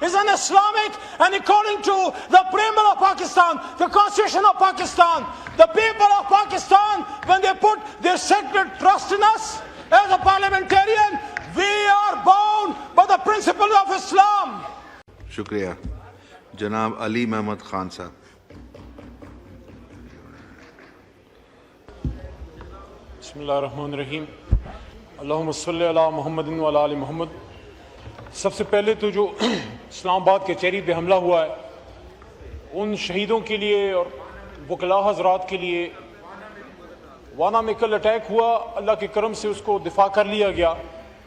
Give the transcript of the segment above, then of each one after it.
is an Islamic, and according to the preamble of Pakistan, the constitution of Pakistan, the people of Pakistan, when they put their sacred trust in us as a parliamentarian, we are bound by the principle of Islam. شکریہ جناب علی محمد خان صاحب. بسم اللہ الرحمن الرحیم. اللہم صلی علی محمد و علی آل محمد. سب سے پہلے تو جو اسلام آباد کے چیری پہ حملہ ہوا ہے ان شہیدوں کے لیے اور وکلاء حضرات کے لیے، وانا میں کل اٹیک ہوا، اللہ کے کرم سے اس کو دفاع کر لیا گیا،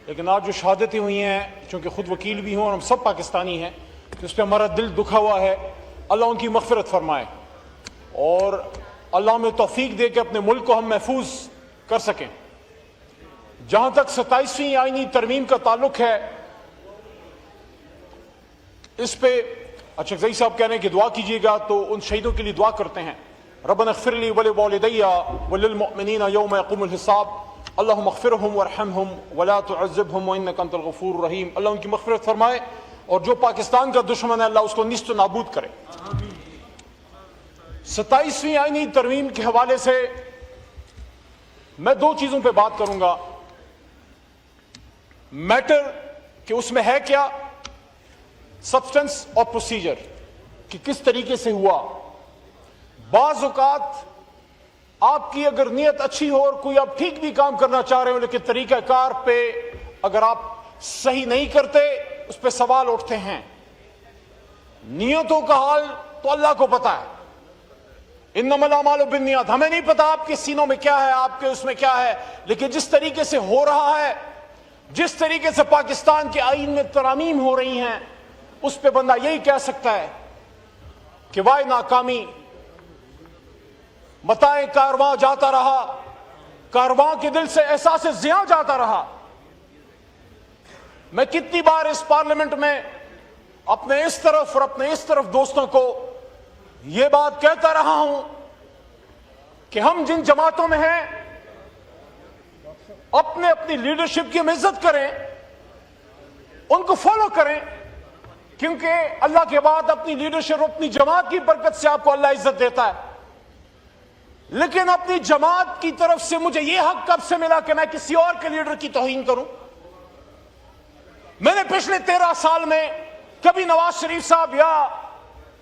لیکن آج جو شہادتیں ہوئی ہیں، چونکہ خود وکیل بھی ہوں اور ہم سب پاکستانی ہیں، تو اس پہ ہمارا دل دکھا ہوا ہے. اللہ ان کی مغفرت فرمائے اور اللہ ہمیں توفیق دے کہ اپنے ملک کو ہم محفوظ کر سکیں. جہاں تک 27ویں آئینی ترمیم کا تعلق ہے، اس پہ اچھا زئی صاحب کہہ رہے ہیں کہ دعا کیجیے گا، تو ان شہیدوں کے لیے دعا کرتے ہیں. ربنا اغفر لی ولوالدی وللمؤمنین یوم یقوم الحساب اللہم اغفرہم وارحمہم ولا تعذبہم وانک انت الغفور الرحیم. اللہ ان کی مغفرت فرمائے اور جو پاکستان کا دشمن ہے اللہ اس کو نیست و نابود کرے. 27ویں آئینی ترمیم کے حوالے سے میں دو چیزوں پہ بات کروں گا. میٹر کہ اس میں ہے کیا، سبسٹنس اور پروسیجر کہ کس طریقے سے ہوا. بعض اوقات آپ کی اگر نیت اچھی ہو اور کوئی آپ ٹھیک بھی کام کرنا چاہ رہے ہو، لیکن طریقہ کار پہ اگر آپ صحیح نہیں کرتے اس پہ سوال اٹھتے ہیں. نیتوں کا حال تو اللہ کو پتا ہے. انما الاعمال بالنیات، ہمیں نہیں پتا آپ کے سینوں میں کیا ہے، آپ کے اس میں کیا ہے، لیکن جس طریقے سے ہو رہا ہے، جس طریقے سے پاکستان کے آئین میں ترامیم ہو رہی ہیں، اس پہ بندہ یہی کہہ سکتا ہے کہ وائے ناکامی، متائے کارواں جاتا رہا، کارواں کے دل سے احساس زیاں جاتا رہا. میں کتنی بار اس پارلیمنٹ میں اپنے اس طرف اور اپنے اس طرف دوستوں کو یہ بات کہتا رہا ہوں کہ ہم جن جماعتوں میں ہیں اپنی لیڈرشپ کی ہم عزت کریں، ان کو فالو کریں، کیونکہ اللہ کے بعد اپنی لیڈرشپ اپنی جماعت کی برکت سے آپ کو اللہ عزت دیتا ہے. لیکن اپنی جماعت کی طرف سے مجھے یہ حق کب سے ملا کہ میں کسی اور کے لیڈر کی توہین کروں؟ میں نے پچھلے 13 سال میں کبھی نواز شریف صاحب یا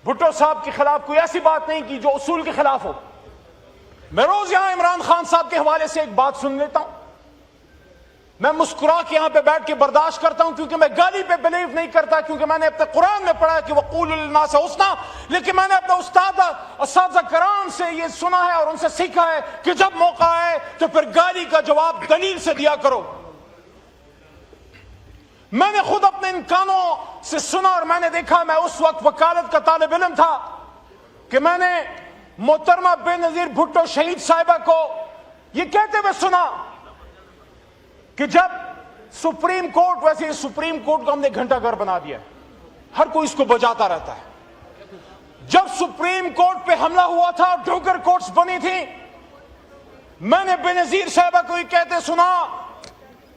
بھٹو صاحب کے خلاف کوئی ایسی بات نہیں کی جو اصول کے خلاف ہو. میں روز یہاں عمران خان صاحب کے حوالے سے ایک بات سن لیتا ہوں، میں مسکرا کے یہاں پہ بیٹھ کے برداشت کرتا ہوں، کیونکہ میں گالی پہ بلیو نہیں کرتا، کیونکہ میں نے اپنے قرآن میں پڑھا ہے کہ وَقُولُوا لِلنَّاسِ حُسْنًا. لیکن میں نے اپنے اساتذہ کرام سے یہ سنا ہے اور ان سے سیکھا ہے کہ جب موقع آئے تو پھر گالی کا جواب دلیل سے دیا کرو. میں نے خود اپنے ان کانوں سے سنا اور میں نے دیکھا، میں اس وقت وکالت کا طالب علم تھا کہ میں نے محترمہ بے نظیر بھٹو شہید صاحبہ کو یہ کہتے ہوئے سنا کہ جب سپریم کورٹ، ویسے سپریم کورٹ کو ہم نے گھنٹہ گھر بنا دیا، ہر کوئی اس کو بجاتا رہتا ہے. جب سپریم کورٹ پہ حملہ ہوا تھا، ڈوگر کورٹس بنی تھی، میں نے بے نظیر صاحبہ کو یہ کہتے سنا،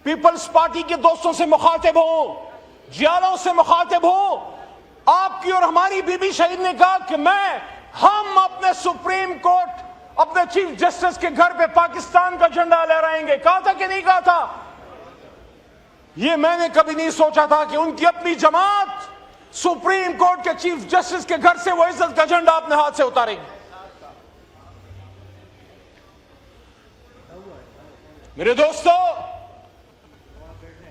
پیپلز پارٹی کے دوستوں سے مخاطب ہوں، جیالوں سے مخاطب ہوں، آپ کی اور ہماری بی بی شہید نے کہا کہ ہم اپنے سپریم کورٹ، اپنے چیف جسٹس کے گھر پہ پاکستان کا جھنڈا لہرائیں گے. کہا تھا کہ نہیں کہا تھا؟ یہ میں نے کبھی نہیں سوچا تھا کہ ان کی اپنی جماعت سپریم کورٹ کے چیف جسٹس کے گھر سے وہ عزت کا جھنڈا اپنے ہاتھ سے اتارے گی. میرے دوستو،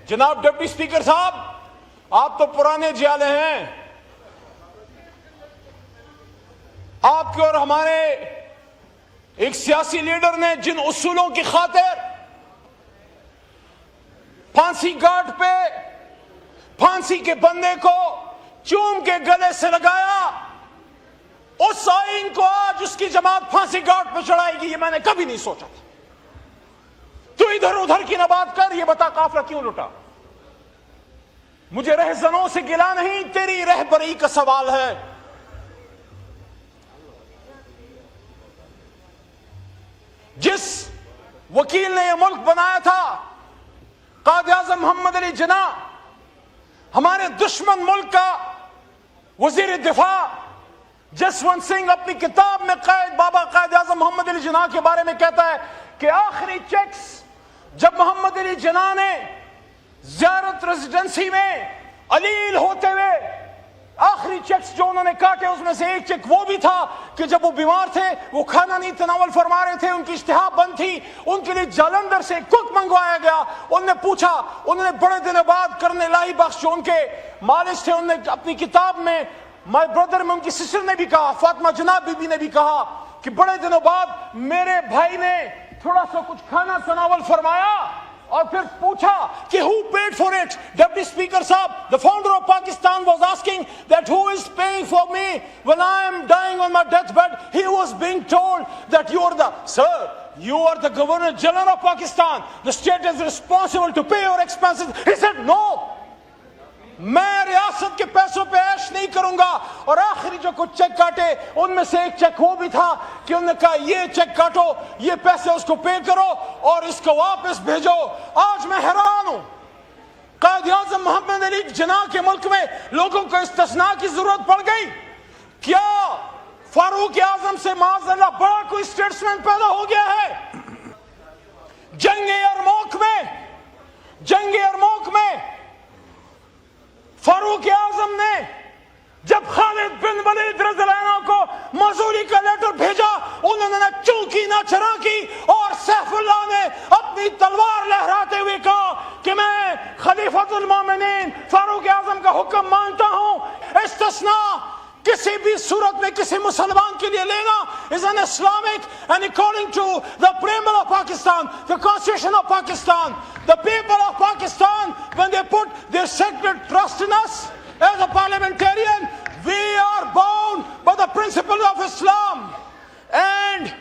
جناب ڈپٹی سپیکر صاحب، آپ تو پرانے جیالے ہیں، آپ کے اور ہمارے ایک سیاسی لیڈر نے جن اصولوں کی خاطر پھانسی گھاٹ پہ پھانسی کے بندے کو چوم کے گلے سے لگایا، اس آئین کو آج اس کی جماعت پھانسی گھاٹ پہ چڑھائے گی، یہ میں نے کبھی نہیں سوچا تھا۔ تو ادھر ادھر کی نہ بات کر، یہ بتا قافلہ کیوں لٹا؟ مجھے رہزنوں سے گلا نہیں، تیری رہبری کا سوال ہے۔ جس وکیل نے یہ ملک بنایا تھا، قائد اعظم محمد علی جناح، ہمارے دشمن ملک کا وزیر دفاع جسونت سنگھ اپنی کتاب میں بابا قائد اعظم محمد علی جناح کے بارے میں کہتا ہے کہ آخری چیکس جب محمد علی جناح نے زیارت ریزیڈنسی میں علیل ہوتے ہوئے آخری چیکس جو انہوں نے کاٹے، اس میں سے ایک چیک وہ بھی تھا کہ جب وہ بیمار تھے، وہ کھانا نہیں تناول فرما رہے تھے، ان کی اشتہا بند تھی، ان کے لیے جالندھر سے کک منگوایا گیا۔ انہوں نے پوچھا، انہوں نے بڑے دنوں بعد کرنے لائی بخش جو ان کے مالش تھے، انہوں نے اپنی کتاب میں مائی بردر میں ان کی سسٹر نے بھی کہا، فاطمہ جناب بی بی نے بھی کہا کہ بڑے دنوں بعد میرے بھائی نے تھوڑا سا کچھ کھانا تناول فرمایا، اور پھر پوچھا کہ who paid for it؟ Deputy speaker صاحب، the founder of Pakistan was asking that who is paying for me when I am dying on my deathbed? He was being told that you are the, sir, you are the Governor General of Pakistan. The state is responsible to pay your expenses. He said no. میں ریاست کے پیسوں پہ عیش نہیں کروں گا۔ اور آخری جو کچھ چیک کاٹے ان میں سے ایک چیک وہ بھی تھا کہ انہوں نے کہا یہ چیک کاٹو، یہ پیسے اس کو پے کرو اور اس کو واپس بھیجو۔ آج میں حیران ہوں، قائد اعظم محمد علی جناح کے ملک میں لوگوں کو استثناء کی ضرورت پڑ گئی۔ کیا فاروق اعظم سے معاذ اللہ بڑا کوئی اسٹیٹسمین پیدا ہو گیا ہے؟ جنگ یرموک میں فاروق اعظم نے جب خالد بن ولید رضی اللہ عنہ کو معذوری کا لیٹر بھیجا، انہوں نے نہ چونکی نہ چراکی، اور سیف اللہ نے اپنی تلوار لہراتے ہوئے کہا کہ میں خلیفۃ المومنین فاروق اعظم کا حکم مانتا ہوں۔ استثناء کسی بھی صورت میں کسی مسلمان کے لیے لینا is an Islamic, and according to the preamble of Pakistan, the constitution of Pakistan, the people of Pakistan, when they put their sacred trust in us as a parliamentarian, we are bound by the principles of Islam. And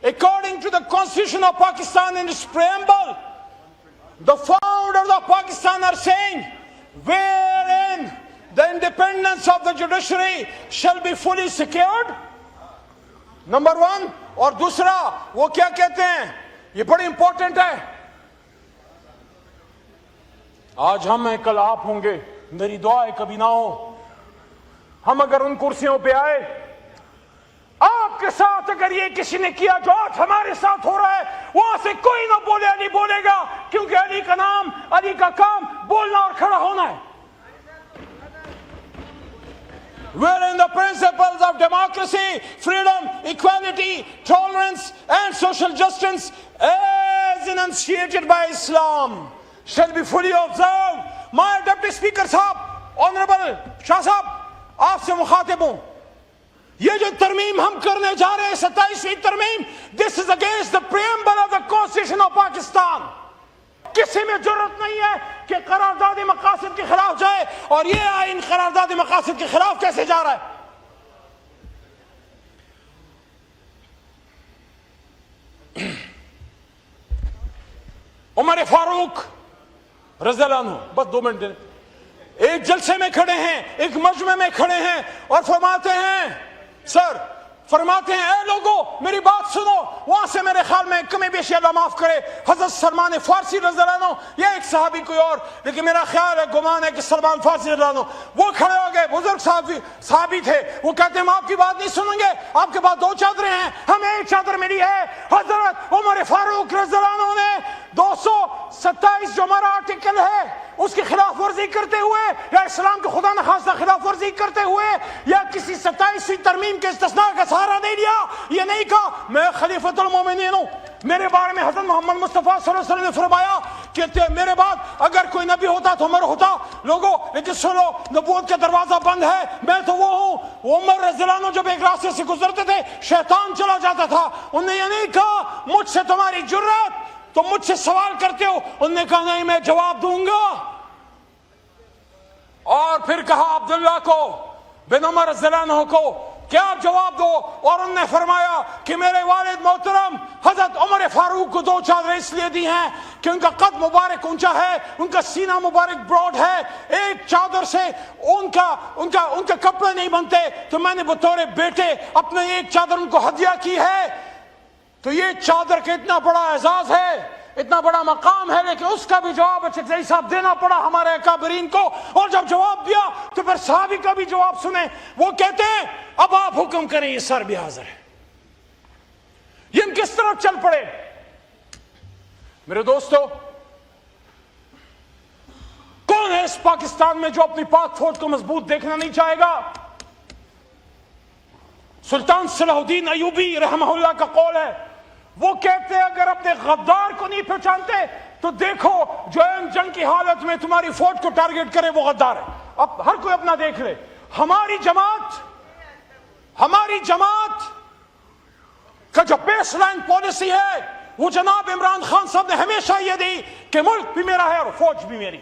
according to the constitution of Pakistan in its preamble, the founders of Pakistan are saying, wherein the independence of the judiciary shall be fully secured. Number 1 اور دوسرا وہ کیا کہتے ہیں، یہ بڑی important ہے۔ آج ہم ہیں، کل آپ ہوں گے، میری دعا ہے کبھی نہ ہو۔ ہم اگر ان کرسیوں پہ آئے، آپ کے ساتھ اگر یہ کسی نے کیا جو آج ہمارے ساتھ ہو رہا ہے، وہاں سے کوئی نہ بولے علی بولے گا، کیونکہ علی کا نام، علی کا کام بولنا اور کھڑا ہونا ہے۔ Wherein the principles of democracy, freedom, equality, tolerance, and social justice, as enunciated by Islam, shall be fully observed. My Deputy Speaker صاحب، Honorable شاہ صاحب، آپ سے مخاطب ہوں۔ یہ جو ترمیم ہم کرنے جا رہے ہیں، 27ویں ترمیم، this is against the preamble of the Constitution of Pakistan. کسی میں ضرورت نہیں ہے کہ قرارداد مقاصد کے خلاف جائے، اور یہ آئین قرارداد مقاصد کے خلاف کیسے جا رہا ہے؟ عمر فاروق رضی اللہ عنہ، بس 2 منٹ ایک جلسے میں کھڑے ہیں، ایک مجمع میں کھڑے ہیں، اور فرماتے ہیں، سر فرماتے ہیں اے لوگو میری بات سنو۔ وہاں سے میرے خیال میں کمی بیشی اللہ معاف کرے حضرت سلمان فارسی رضی اللہ عنہ یا ایک صحابی کوئی اور، لیکن میرا خیال ہے، گمان ہے کہ سلمان فارسی رضی اللہ عنہ، وہ کھڑے ہو گئے، بزرگ صحابی تھے، وہ کہتے ہیں ہم آپ کی بات نہیں سنیں گے، آپ کے پاس 2 چادریں ہیں، ہمیں ایک چادر ملی ہے۔ حضرت عمر فاروق رضی اللہ عنہ نے 227 جو ہمارا آرٹیکل ہے اس کی خلاف ورزی کرتے ہوئے، یا اسلام کے خدا نخواستہ خلاف ورزی کرتے ہوئے، یا کسی 27ویں ترمیم کے استثناء کا سہارا نہیں لیا، یہ نہیں کہا میں خلیفۃ المومنین ہوں۔ میرے بارے میں حضرت محمد مصطفیٰ صلی اللہ علیہ وسلم نے فرمایا کہتے ہیں میرے بعد اگر کوئی نبی ہوتا تو عمر ہوتا. لوگوں لیکن سنو, نبوت کا دروازہ بند ہے, میں تو وہ ہوں. عمر رضی اللہ عنہ جب ایک راستے سے گزرتے تھے شیطان چلا جاتا تھا. انہوں نے یہ نہیں کہا مجھ سے تمہاری جرات, تم مجھ سے سوال کرتے ہو. انہوں نے کہا نہیں میں جواب دوں گا. اور پھر کہا عبداللہ کو بن عمر رضی اللہ عنہ کو کیا آپ جواب دو. اور انہوں نے فرمایا کہ میرے والد محترم حضرت عمر فاروق کو 2 چادریں اس لیے دی ہیں کہ ان کا قد مبارک اونچا ہے, ان کا سینہ مبارک براڈ ہے, ایک چادر سے ان کا کپڑے نہیں بنتے, تو میں نے بطور بیٹے اپنے ایک چادر ان کو ہدیہ کی ہے. تو یہ چادر کا اتنا بڑا اعزاز ہے, اتنا بڑا مقام ہے, لیکن اس کا بھی جواب اچھے صاحب دینا پڑا ہمارے اکابرین کو. اور جب جواب دیا تو پھر صحابی کا بھی جواب سنیں. وہ کہتے ہیں اب آپ حکم کریں, یہ سر بھی حاضر ہے. یہ ہم کس طرح چل پڑے میرے دوستو. کون ہے اس پاکستان میں جو اپنی پاک فوج کو مضبوط دیکھنا نہیں چاہے گا؟ سلطان صلاح الدین ایوبی رحمہ اللہ کا قول ہے, وہ کہتے ہیں اگر اپنے غدار کو نہیں پہچانتے تو دیکھو جو جنگ کی حالت میں تمہاری فوج کو ٹارگٹ کرے وہ غدار ہے. اب ہر کوئی اپنا دیکھ لے. ہماری جماعت کا جو بیس لائن پالیسی ہے وہ جناب عمران خان صاحب نے ہمیشہ یہ دی کہ ملک بھی میرا ہے اور فوج بھی میری.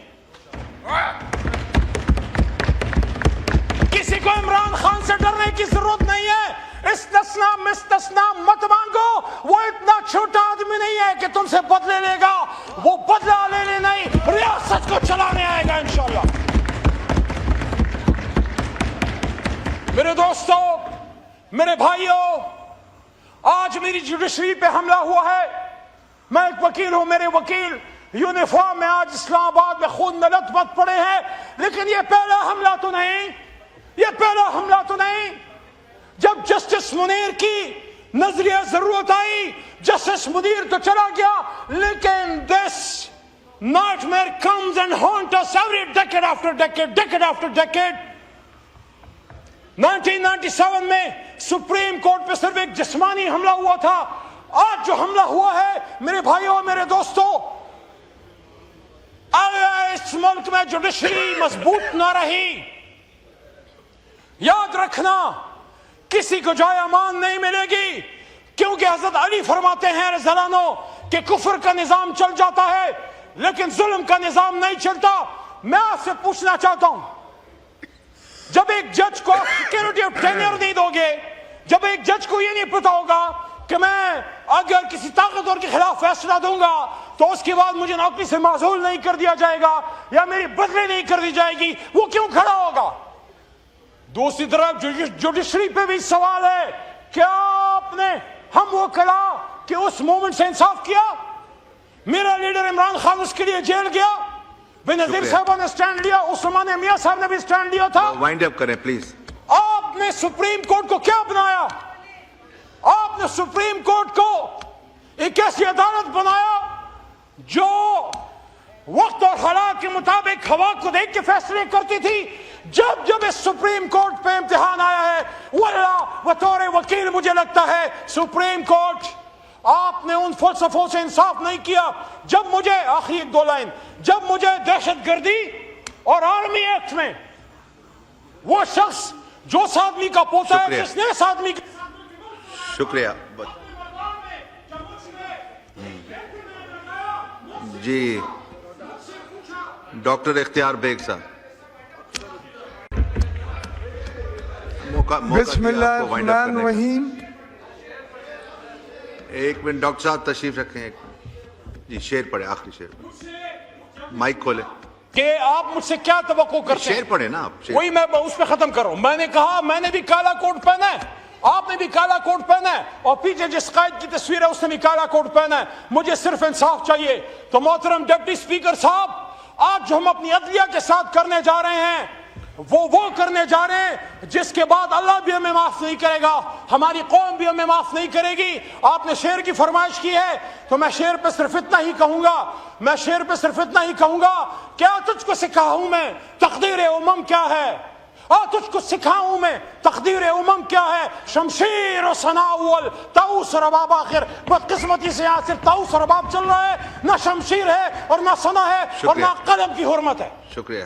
کسی کو عمران خان سے ڈرنے کی ضرورت نہیں ہے. استثناء مستثناء مت مانگو, وہ اتنا چھوٹا آدمی نہیں ہے کہ تم سے بدلے لے گا. وہ بدلہ لینے نہیں, ریاست کو چلانے آئے گا انشاءاللہ. میرے دوستو, میرے بھائیوں, آج میری جوڈیشری پہ حملہ ہوا ہے. میں ایک وکیل ہوں, میرے وکیل یونیفارم میں آج اسلام آباد میں خون میں لت پڑے ہیں. لیکن یہ پہلا حملہ تو نہیں. جب جسٹس منیر کی نظریہ ضرورت آئی, جسٹس منیر تو چلا گیا, لیکن this nightmare comes and haunts us every decade after decade. 1997 میں سپریم کورٹ پہ صرف ایک جسمانی حملہ ہوا تھا. آج جو حملہ ہوا ہے میرے بھائیوں, میرے دوستوں, اگر اس ملک میں جوڈیشری مضبوط نہ رہی, یاد رکھنا کسی کو جائے امان نہیں ملے گی. کیونکہ حضرت علی فرماتے ہیں رضی اللہ عنہ کہ کفر کا نظام چل جاتا ہے لیکن ظلم کا نظام نہیں چلتا. میں آپ سے پوچھنا چاہتا ہوں, جب ایک جج کو سیکورٹی آف ٹینر نہیں دو گے, جب ایک جج کو یہ نہیں پتا ہوگا کہ میں اگر کسی طاقتور کے خلاف فیصلہ دوں گا تو اس کے بعد مجھے نوکری سے معزول نہیں کر دیا جائے گا یا میری بدلی نہیں کر دی جائے گی, وہ کیوں کھڑا ہوگا؟ دوسری طرف جوڈیشری پہ بھی سوال ہے, کیا آپ نے ہم وہ کلا کہ اس مومنٹ سے انصاف کیا؟ میرا لیڈر عمران خان اس کے لیے جیل گیا, بنظیر صاحب نے سٹینڈ لیا, عثمان میاں صاحب نے بھی سٹینڈ لیا تھا. وائنڈ اپ کریں پلیز. آپ نے سپریم کورٹ کو کیا بنایا؟ آپ نے سپریم کورٹ کو ایک ایسی عدالت بنایا جو وقت اور حالات کے مطابق ہوا کو دیکھ کے فیصلے کرتی تھی. جب اس سپریم کورٹ پہ امتحان آیا ہے, واللہ بطور وکیل مجھے لگتا ہے سپریم کورٹ آپ نے ان فلسفوں سے انصاف نہیں کیا. جب مجھے آخری 1-2 لائن, جب مجھے دہشت گردی اور آرمی ایکٹ میں وہ شخص جو اس آدمی کا پوتا ہے جس نے اس آدمی کا شکریہ جی ڈاکٹر اختیار بیگ صاحب, بسم اللہ الرحمن الرحیم. ایک منٹ ڈاکٹر صاحب تشریف رکھیں. ایک منٹ جی, شعر پڑھیں, آخری شعر, مائک کھولیں. کہ آپ مجھ سے کیا توقع کرتے ہیں؟ شعر پڑھیں نا آپ. وہی میں اس پہ ختم کروں. میں نے کہا میں نے بھی کالا کوٹ پہنا ہے, آپ نے بھی کالا کوٹ پہنا ہے, اور پیچھے جس قائد کی تصویر ہے اس نے بھی کالا کوٹ پہنا ہے. مجھے صرف انصاف چاہیے. تو محترم ڈپٹی اسپیکر صاحب, آج جو ہم اپنی عدلیہ کے ساتھ کرنے جا رہے ہیں وہ کرنے جا رہے ہیں جس کے بعد اللہ بھی ہمیں معاف نہیں کرے گا, ہماری قوم بھی ہمیں معاف نہیں کرے گی. آپ نے شعر کی فرمائش کی ہے تو میں شعر پہ صرف اتنا ہی کہوں گا, کیا تجھ کو سکھاؤں میں تقدیر امم کیا ہے, اور تجھ کو سکھاؤں میں تقدیر امم کیا ہے. شمشیر و ثنا اول طاؤس و رباب آخر. بدقسمتی سے یہاں صرف طاؤس و رباب چل رہا ہے, نہ شمشیر ہے اور نہ ثنا ہے اور نہ قلم کی حرمت ہے. شکریہ.